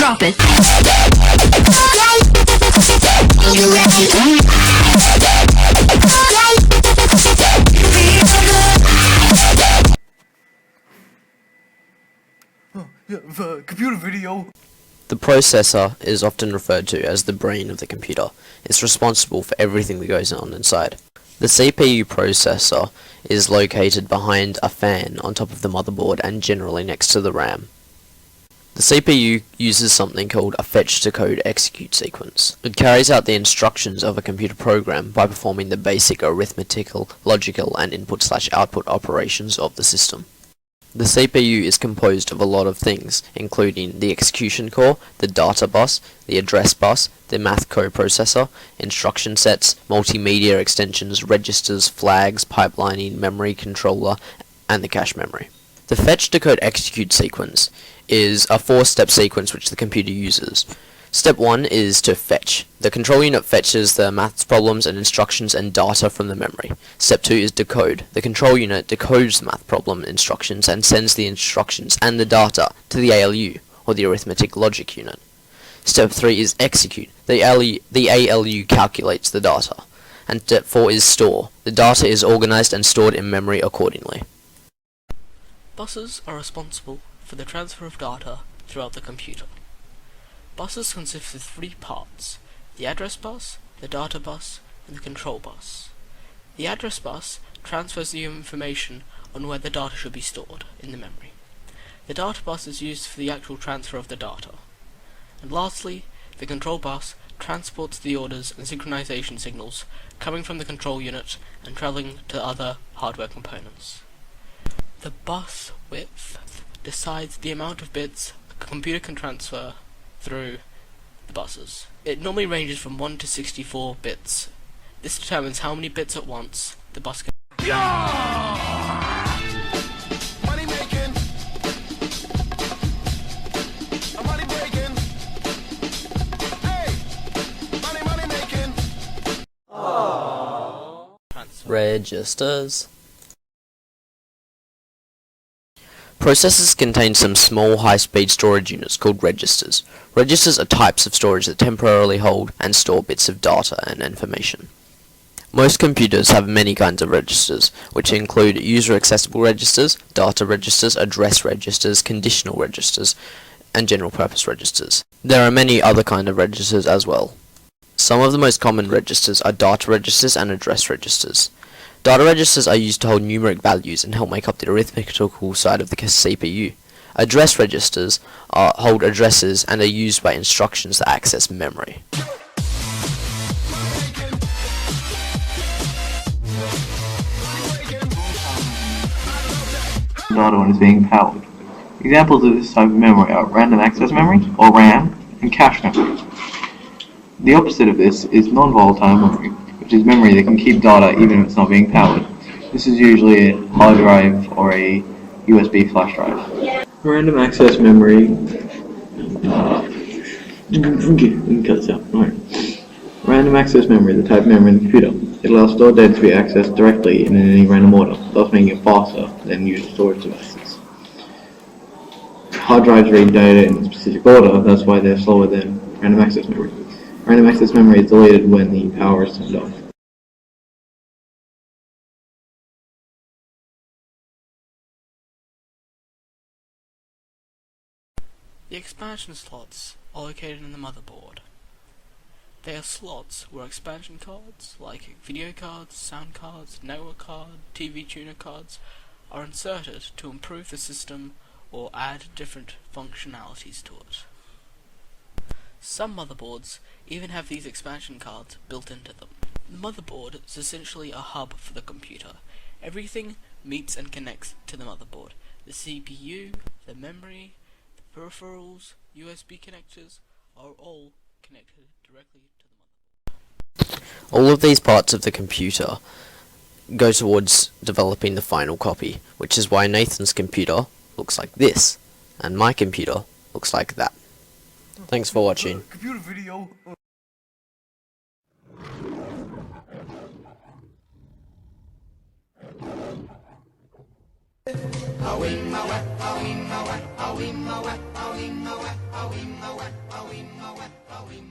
Drop it. The computer video. The processor is often referred to as the brain of the computer. It's responsible for everything that goes on inside. The CPU processor is located behind a fan on top of the motherboard and generally next to the RAM. The CPU uses something called a fetch, decode, execute sequence. It carries out the instructions of a computer program by performing the basic arithmetical, logical, and input/output operations of the system. The CPU is composed of a lot of things, including the execution core, the data bus, the address bus, the math coprocessor, instruction sets, multimedia extensions, registers, flags, pipelining, memory controller, and the cache memory. The fetch, decode, execute sequence is a 4-step sequence which the computer uses. Step 1 is to fetch. The control unit fetches the maths problems and instructions and data from the memory. Step 2 is decode. The control unit decodes the math problem instructions and sends the instructions and the data to the ALU, or the arithmetic logic unit. Step 3 is execute. The ALU calculates the data. And step 4 is store. The data is organized and stored in memory accordingly. Buses are responsible for the transfer of data throughout the computer. Buses consist of 3 parts: the address bus, the data bus, and the control bus. The address bus transfers the information on where the data should be stored in the memory. The data bus is used for the actual transfer of the data. And lastly, the control bus transports the orders and synchronization signals coming from the control unit and traveling to other hardware components. The bus width decides the amount of bits a computer can transfer through the buses. It normally ranges from 1 to 64 bits. This determines how many bits at once the bus can. Money making. Money breaking. Hey, money making. Transfer. Registers. Processors contain some small high-speed storage units called registers. Registers are types of storage that temporarily hold and store bits of data and information. Most computers have many kinds of registers, which include user-accessible registers, data registers, address registers, conditional registers, and general-purpose registers. There are many other kinds of registers as well. Some of the most common registers are data registers and address registers. Data registers are used to hold numeric values and help make up the arithmetical side of the CPU. Address registers hold addresses and are used by instructions that access memory. Data when it's being powered. Examples of this type of memory are random access memory, or RAM, and cache memory. The opposite of this is non-volatile memory, which is memory that can keep data even if it's not being powered. This is usually a hard drive or a USB flash drive. Random access memory. We can cut this out. Right. Random access memory is the type of memory in the computer. It allows stored data to be accessed directly and in any random order, thus making it faster than usual storage devices. Hard drives read data in a specific order, that's why they're slower than random access memory. Random access memory is deleted when the power is turned off. The expansion slots are located in the motherboard. They are slots where expansion cards, like video cards, sound cards, network card, TV tuner cards, are inserted to improve the system or add different functionalities to it. Some motherboards even have these expansion cards built into them. The motherboard is essentially a hub for the computer. Everything meets and connects to the motherboard. The CPU, the memory, the peripherals, USB connectors are all connected directly to the motherboard. All of these parts of the computer go towards developing the final copy, which is why Nathan's computer looks like this, and my computer looks like that. Thanks for watching. Computer video. Awi mawa, awi mawa, awi mawa, awi mawa, awi mawa. how we